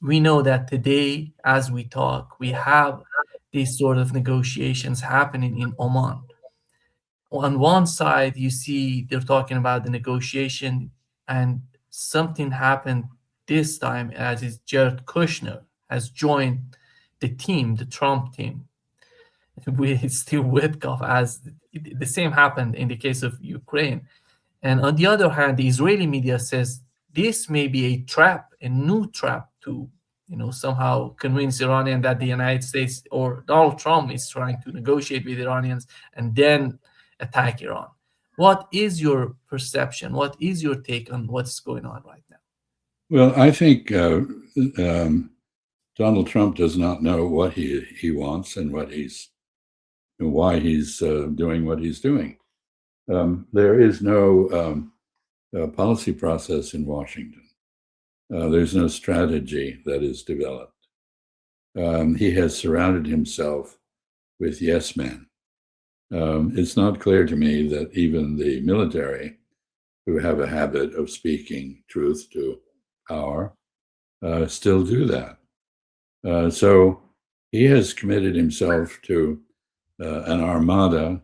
We know that today, as we talk, we have these sort of negotiations happening in Oman. On one side, you see they're talking about the negotiation, and something happened this time as is Jared Kushner has joined the team, the Trump team. We still Witkoff, as the same happened in the case of Ukraine. And on the other hand, the Israeli media says this may be a trap, a new trap to, somehow convince Iranian that the United States or Donald Trump is trying to negotiate with Iranians and then attack Iran. What is your perception? What is your take on what's going on right now? Well, I think Donald Trump does not know what he wants and why he's doing what he's doing. There is no policy process in Washington. There's no strategy that is developed. He has surrounded himself with yes men. It's not clear to me that even the military, who have a habit of speaking truth to power, still do that. So he has committed himself to an armada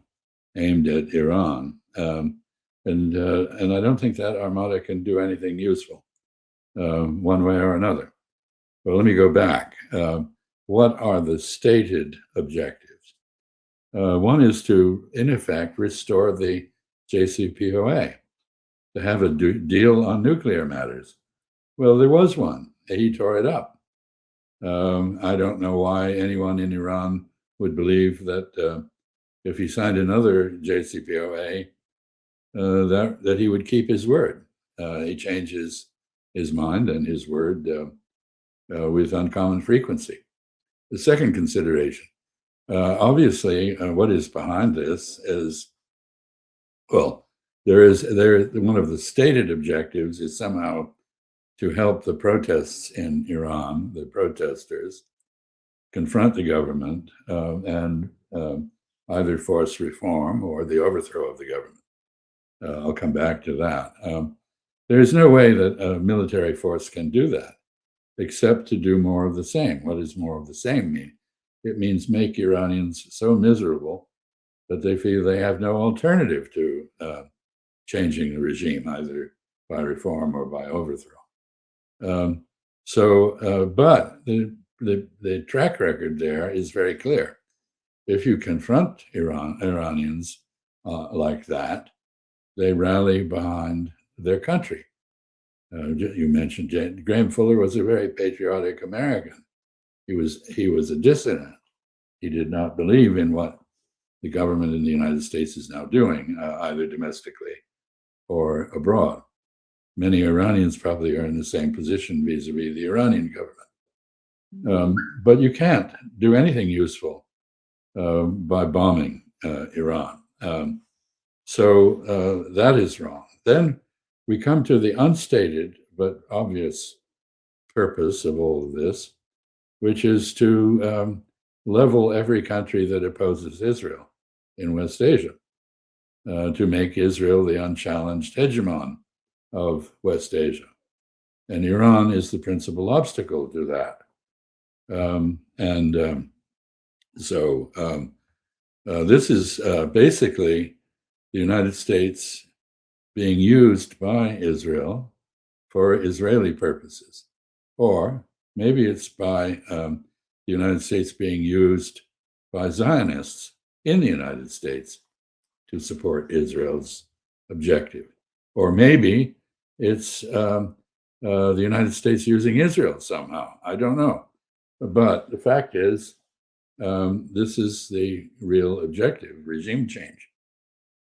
aimed at Iran. And I don't think that armada can do anything useful one way or another. But let me go back. What are the stated objectives? One is to, in effect, restore the JCPOA, to have a deal on nuclear matters. Well, there was one. He tore it up. I don't know why anyone in Iran would believe that if he signed another JCPOA, that he would keep his word. He changes his mind and his word with uncommon frequency. The second consideration, obviously, what is behind this is, well, there one of the stated objectives is somehow to help the protests in Iran, the protesters, confront the government and either force reform or the overthrow of the government. I'll come back to that. There is no way that a military force can do that, except to do more of the same. What does more of the same mean? It means make Iranians so miserable that they feel they have no alternative to changing the regime, either by reform or by overthrow. But the track record there is very clear. If you confront Iranians like that, they rally behind their country. You mentioned Graham Fuller was a very patriotic American. He was a dissident. He did not believe in what the government in the United States is now doing, either domestically or abroad. Many Iranians probably are in the same position vis-a-vis the Iranian government. But you can't do anything useful by bombing Iran. So that is wrong. Then we come to the unstated but obvious purpose of all of this, which is to level every country that opposes Israel in West Asia, to make Israel the unchallenged hegemon of West Asia. And Iran is the principal obstacle to that. This is basically the United States being used by Israel for Israeli purposes. Or maybe it's by the United States being used by Zionists in the United States to support Israel's objective. Or maybe it's the United States using Israel somehow. I don't know. But the fact is, this is the real objective, regime change.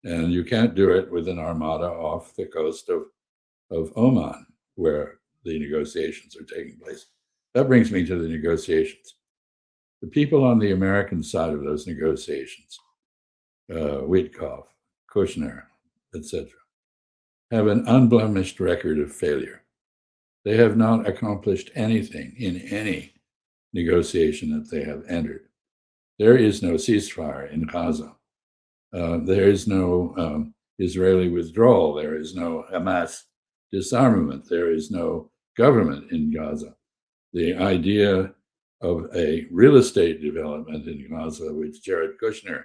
And you can't do it with an armada off the coast of Oman, where the negotiations are taking place. That brings me to the negotiations. The people on the American side of those negotiations, Witkoff, Kushner, etc., have an unblemished record of failure. They have not accomplished anything in any negotiation that they have entered. There is no ceasefire in Gaza. There is no Israeli withdrawal. There is no Hamas disarmament. There is no government in Gaza. the idea of a real estate development in Gaza, which Jared Kushner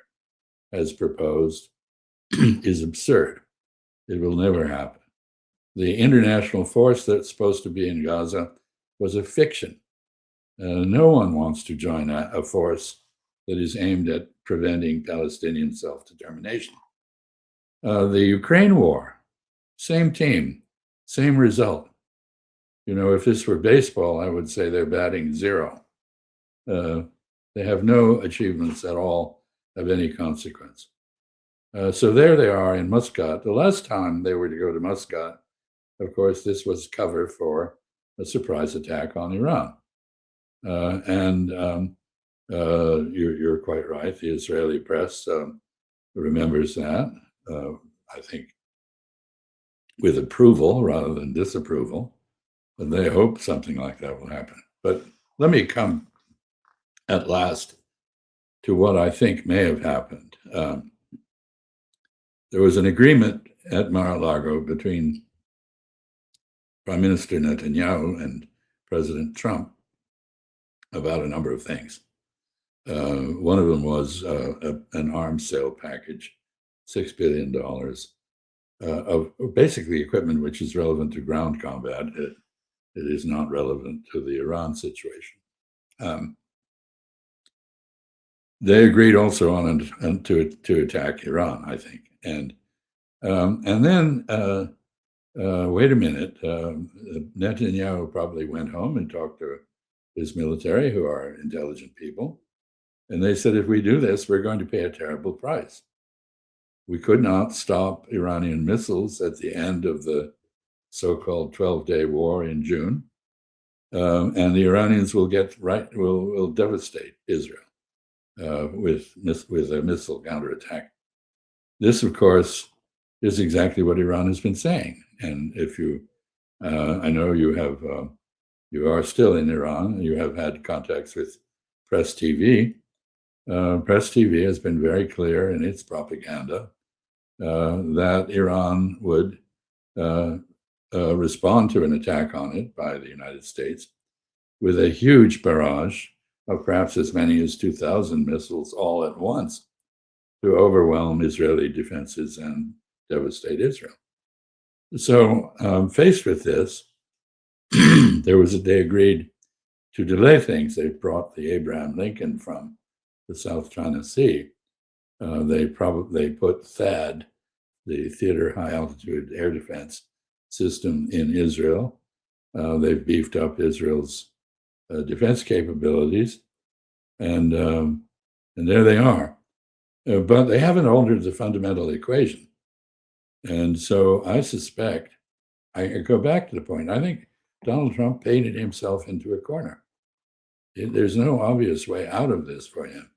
has proposed, is absurd. It will never happen. The international force that's supposed to be in Gaza was a fiction. No one wants to join a force that is aimed at preventing Palestinian self-determination. The Ukraine war, same team, same result. You know, if this were baseball, I would say they're batting 0. They have no achievements at all of any consequence. So there they are in Muscat. The last time they were to go to Muscat, of course, this was cover for a surprise attack on Iran. You're quite right. The Israeli press remembers that, I think, with approval rather than disapproval. And they hope something like that will happen. But let me come at last to what I think may have happened. There was an agreement at Mar-a-Lago between Prime Minister Netanyahu and President Trump about a number of things. One of them was an arms sale package, $6 billion of basically equipment which is relevant to ground combat. It is not relevant to the Iran situation. They agreed also to attack Iran, I think, and then wait a minute. Netanyahu probably went home and talked to his military, who are intelligent people, and they said, if we do this, we're going to pay a terrible price. We could not stop Iranian missiles at the end of the so-called 12-day war in June, and the Iranians will devastate Israel with a missile counterattack. This, of course, is exactly what Iran has been saying. And if I know you are still in Iran, you have had contacts with Press TV. Press TV has been very clear in its propaganda that Iran would respond to an attack on it by the United States with a huge barrage of perhaps as many as 2,000 missiles all at once to overwhelm Israeli defenses and devastate Israel. So faced with this, they agreed to delay things. They brought the Abraham Lincoln from the South China Sea. They put THAAD, the Theater High Altitude Air Defense System, in Israel. They've beefed up Israel's defense capabilities, and there they are. But they haven't altered the fundamental equation. And so I suspect, I go back to the point, I think Donald Trump painted himself into a corner. There's no obvious way out of this for him.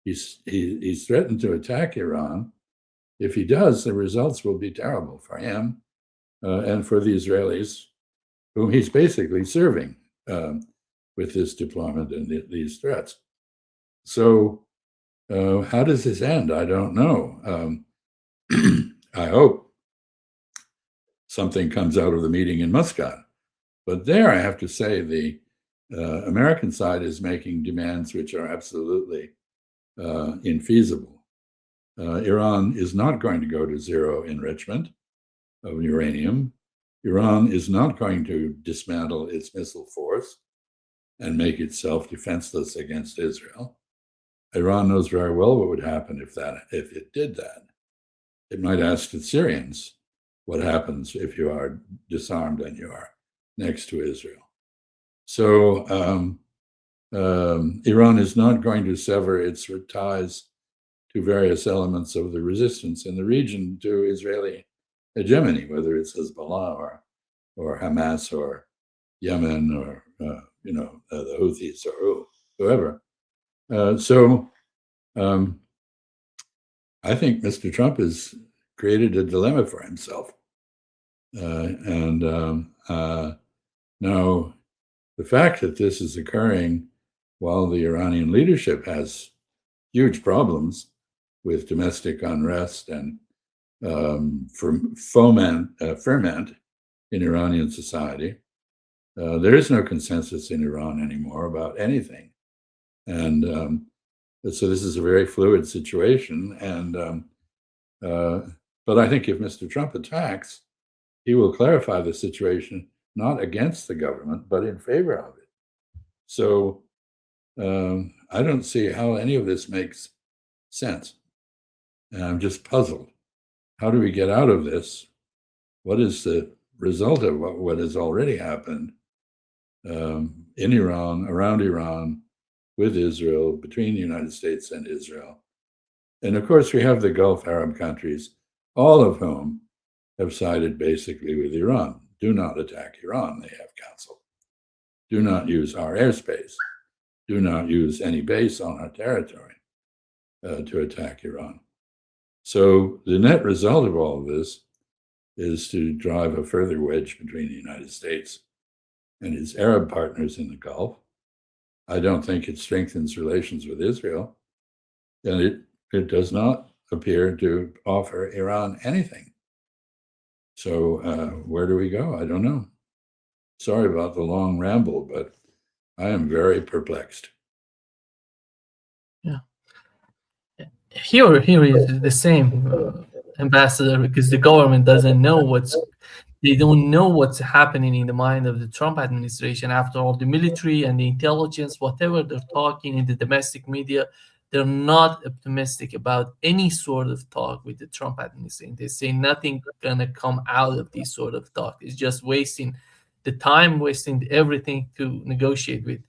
He's threatened to attack Iran. If he does, the results will be terrible for him and for the Israelis, whom he's basically serving with this deployment and these threats. So how does this end? I don't know. I hope something comes out of the meeting in Muscat. But there, I have to say, the American side is making demands which are absolutely infeasible. Iran is not going to go to zero enrichment of uranium. Iran is not going to dismantle its missile force and make itself defenseless against Israel. Iran knows very well what would happen if it did that. It might ask the Syrians, what happens if you are disarmed and you are next to Israel? So Iran is not going to sever its ties to various elements of the resistance in the region to Israeli hegemony, whether it's Hezbollah or Hamas or Yemen or the Houthis or whoever. So I think Mr. Trump has created a dilemma for himself. Now, the fact that this is occurring while the Iranian leadership has huge problems with domestic unrest and ferment in Iranian society, There is no consensus in Iran anymore about anything. And so this is a very fluid situation. And but I think if Mr. Trump attacks, he will clarify the situation not against the government, but in favor of it. So I don't see how any of this makes sense. And I'm just puzzled. How do we get out of this? What is the result of what has already happened in Iran, around Iran, with Israel, between the United States and Israel? And of course, we have the Gulf Arab countries, all of whom have sided basically with Iran. Do not attack Iran, they have counseled. Do not use our airspace. Do not use any base on our territory to attack Iran. So the net result of all of this is to drive a further wedge between the United States and its Arab partners in the Gulf. I don't think it strengthens relations with Israel, and it does not appear to offer Iran anything. So where do we go? I don't know. Sorry about the long ramble, but I am very perplexed. Yeah. Here is the same, ambassador, because the government doesn't know they don't know what's happening in the mind of the Trump administration. After all, the military and the intelligence, whatever they're talking in the domestic media, they're not optimistic about any sort of talk with the Trump administration. They say nothing gonna come out of this sort of talk. It's just wasting the time, wasting everything to negotiate with.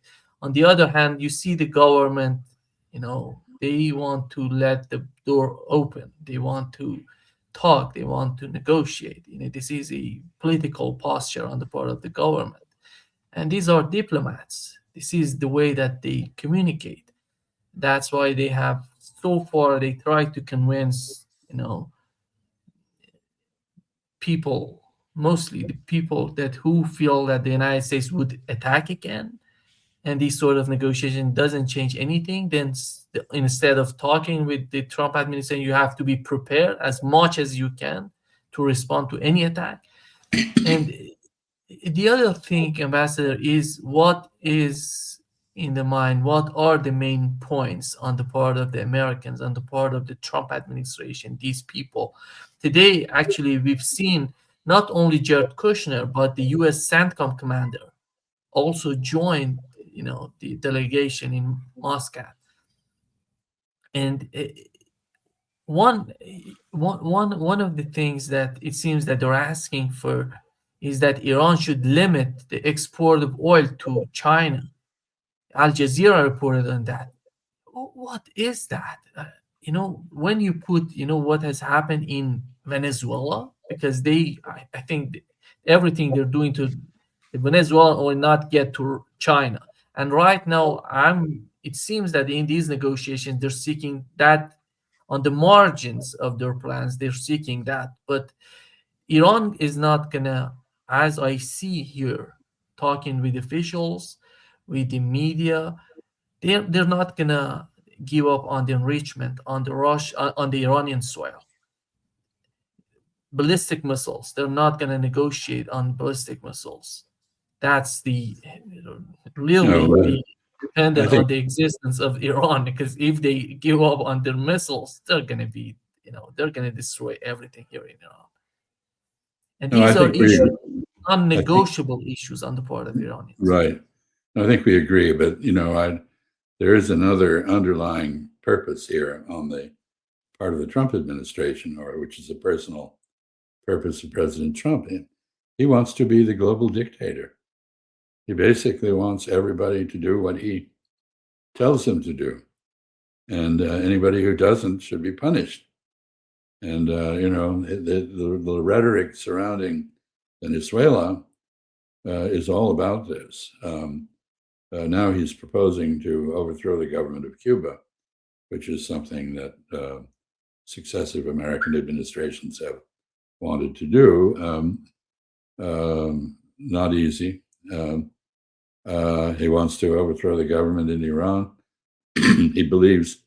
On the other hand, you see the government, they want to let the door open. They want to talk. They want to negotiate. This is a political posture on the part of the government. And these are diplomats. This is the way that they communicate. That's why they have, so far, they try to convince, people, mostly the people who feel that the United States would attack again, and this sort of negotiation doesn't change anything, then instead of talking with the Trump administration, you have to be prepared as much as you can to respond to any attack. And the other thing, Ambassador, is what is in the mind, what are the main points on the part of the Americans, on the part of the Trump administration, these people. Today, actually, we've seen not only Jared Kushner, but the US CENTCOM commander also joined the delegation in Moscow. And one of the things that it seems that they're asking for is that Iran should limit the export of oil to China. Al Jazeera reported on that. What is that? When you put, what has happened in Venezuela, because I think everything they're doing to Venezuela will not get to China. And right now, it seems that in these negotiations, they're seeking that on the margins of their plans, they're seeking that. But Iran is not gonna, as I see here, talking with officials, with the media, they're not gonna give up on the enrichment on the Iranian soil. Ballistic missiles, they're not gonna negotiate on ballistic missiles. That's really the dependent on think the existence of Iran, because if they give up on their missiles, they're gonna be, they're gonna destroy everything here in Iran. And no, I these are think we issues, I think unnegotiable issues on the part of Iranians. right. I think we agree, but there is another underlying purpose here on the part of the Trump administration, or which is a personal purpose of President Trump. He wants to be the global dictator. He basically wants everybody to do what he tells them to do, and anybody who doesn't should be punished. And the rhetoric surrounding Venezuela is all about this. Now he's proposing to overthrow the government of Cuba, which is something that successive American administrations have wanted to do. Not easy. He wants to overthrow the government in Iran. He believes,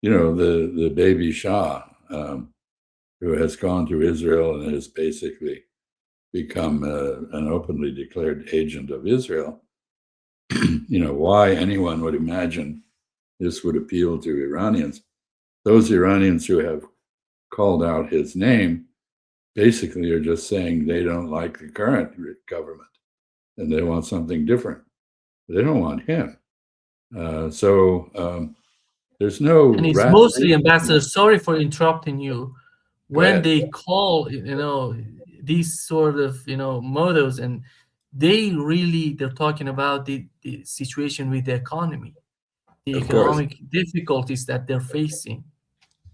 the baby Shah, who has gone to Israel and has basically become an openly declared agent of Israel, why anyone would imagine this would appeal to Iranians. Those Iranians who have called out his name basically are just saying they don't like the current government and they want something different. They don't want him. So there's no And it's mostly, rational. Ambassador, sorry for interrupting you, Go when ahead. they call, these sort of, mottos, and they're talking about the situation with the economy, the Of course, economic difficulties that they're facing.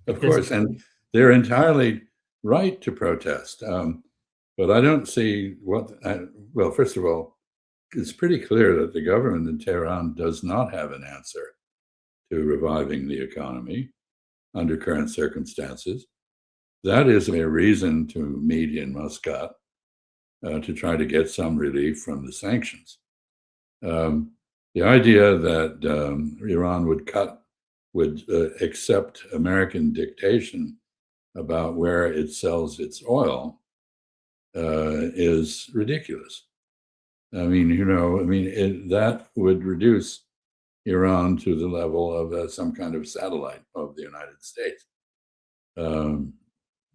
of Because course, and they're entirely right to protest. But I don't see well, first of all, it's pretty clear that the government in Tehran does not have an answer to reviving the economy under current circumstances. That is a reason to meet in Muscat to try to get some relief from the sanctions. The idea that Iran would accept American dictation about where it sells its oil is ridiculous. That would reduce Iran to the level of some kind of satellite of the United States.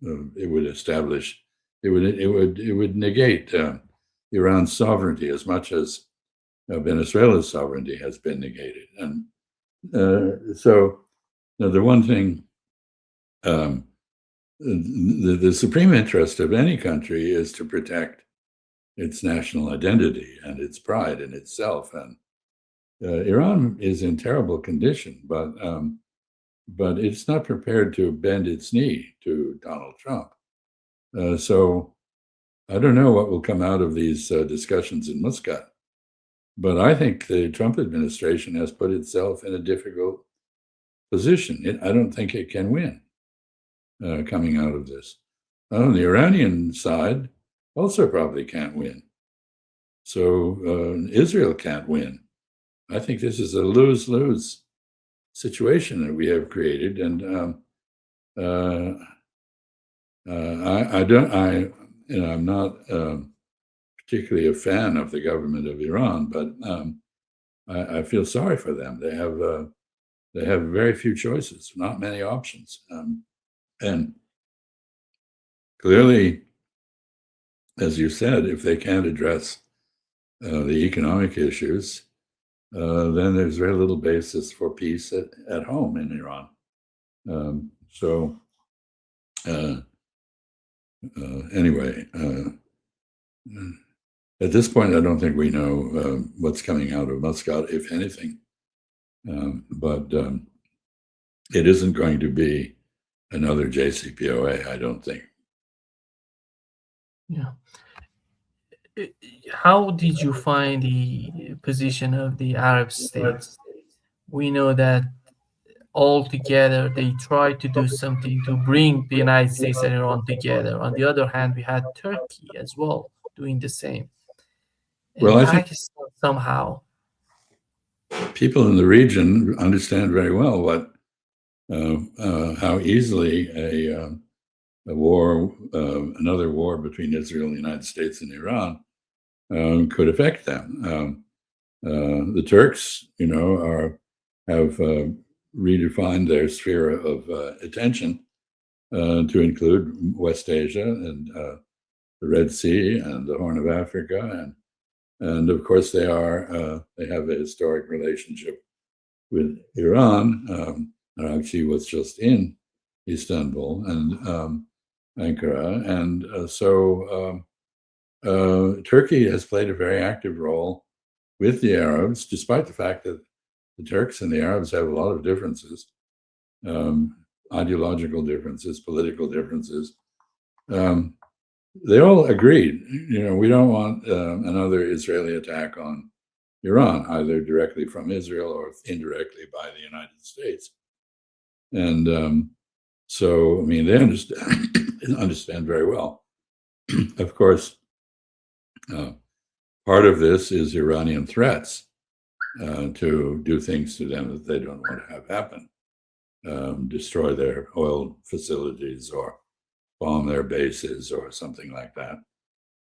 It would establish, it would negate Iran's sovereignty as much as Venezuela's sovereignty has been negated. And so the one thing, the supreme interest of any country is to protect its national identity and its pride in itself. And Iran is in terrible condition, but it's not prepared to bend its knee to Donald Trump. So I don't know what will come out of these discussions in Muscat, but I think the Trump administration has put itself in a difficult position. I don't think it can win coming out of this. On the Iranian side, also probably can't win. So Israel can't win. I think this is a lose-lose situation that we have created, and I'm not particularly a fan of the government of Iran, but I feel sorry for them. They have very few choices, not many options, and clearly, as you said, if they can't address the economic issues, then there's very little basis for peace at home in Iran. Anyway, at this point, I don't think we know what's coming out of Muscat, if anything. But it isn't going to be another JCPOA, I don't think. yeah, how did you find the position of the Arab states? We know that all together they tried to do something to bring the United States and Iran together. On the other hand, we had Turkey as well doing the same, Well, and I think Pakistan somehow. people in the region understand very well how easily a war, another war between Israel and the United States and Iran could affect them. The Turks, have redefined their sphere of attention to include West Asia and the Red Sea and the Horn of Africa, and of course they have a historic relationship with Iran. Actually, was just in Istanbul and Ankara, and so Turkey has played a very active role with the Arabs, despite the fact that the Turks and the Arabs have a lot of differences, ideological differences, political differences. They all agreed, we don't want another Israeli attack on Iran, either directly from Israel or indirectly by the United States. And so, they understand very well. Of course, part of this is Iranian threats to do things to them that they don't want to have happen, destroy their oil facilities or bomb their bases or something like that.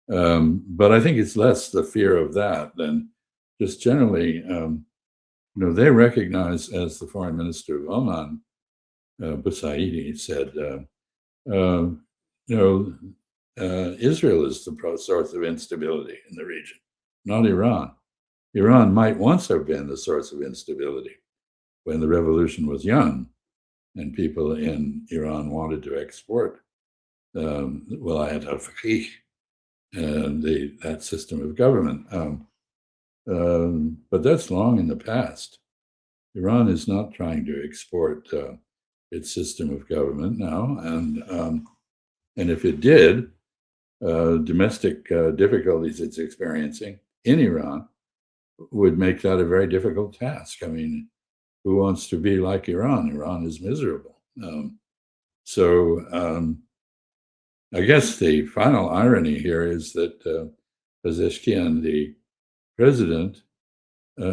But I think it's less the fear of that than just generally, they recognize, as the foreign minister of Oman, Busaidi, said, Israel is the source of instability in the region, not Iran. Iran might once have been the source of instability when the revolution was young and people in Iran wanted to export wilayat al-faqih, that system of government. But that's long in the past. Iran is not trying to export its system of government now, and if it did, domestic difficulties it's experiencing in Iran would make that a very difficult task. I mean, who wants to be like Iran? Iran is miserable. I guess the final irony here is that Pezeshkian, the president,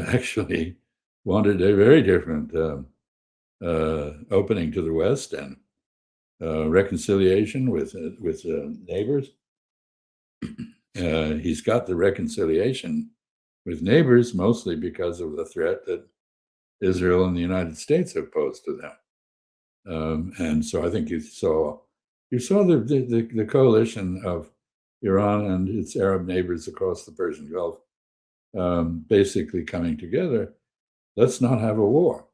actually wanted a very different opening to the West and reconciliation with neighbors. He's got the reconciliation with neighbors mostly because of the threat that Israel and the United States have posed to them. And so I think you saw the coalition of Iran and its Arab neighbors across the Persian Gulf basically coming together. Let's not have a war.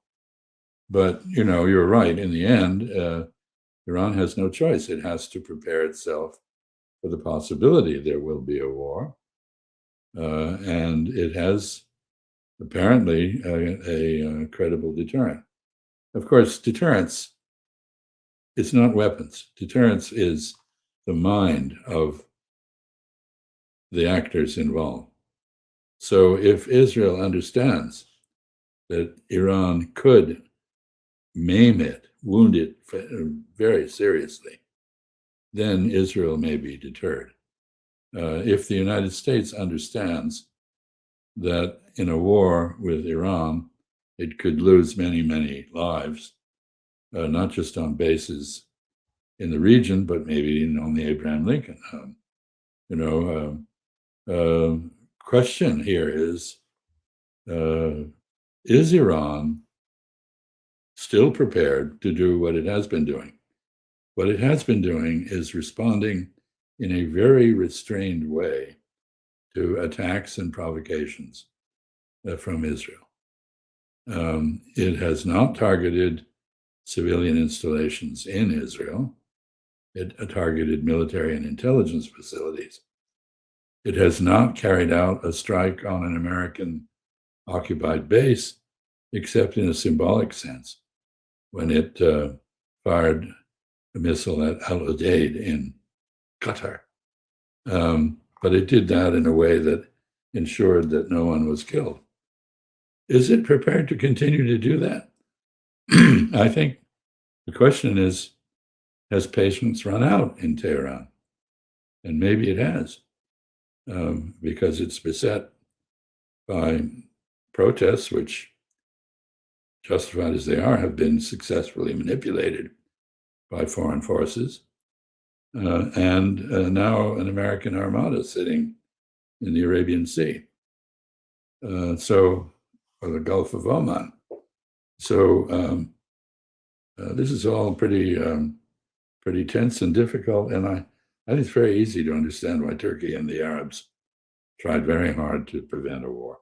But, you're right. In the end, Iran has no choice. It has to prepare itself for the possibility there will be a war. And it has apparently a credible deterrent. Of course, deterrence, it's not weapons. Deterrence is the mind of the actors involved. So if Israel understands that Iran could maim it, wound it very seriously, then Israel may be deterred. If the United States understands that in a war with Iran, it could lose many, many lives, not just on bases in the region, but maybe on the Abraham Lincoln. Question here is Iran still prepared to do what it has been doing? What it has been doing is responding in a very restrained way to attacks and provocations from Israel. It has not targeted civilian installations in Israel. It targeted military and intelligence facilities. It has not carried out a strike on an American occupied base, except in a symbolic sense, when it fired a missile at Al Udeid in Qatar. But it did that in a way that ensured that no one was killed. Is it prepared to continue to do that? I think the question is, has patience run out in Tehran? And maybe it has, because it's beset by protests, which, justified as they are, have been successfully manipulated by foreign forces. And now an American armada sitting in the Arabian Sea. Or the Gulf of Oman. So this is all pretty tense and difficult. And I think it's very easy to understand why Turkey and the Arabs tried very hard to prevent a war.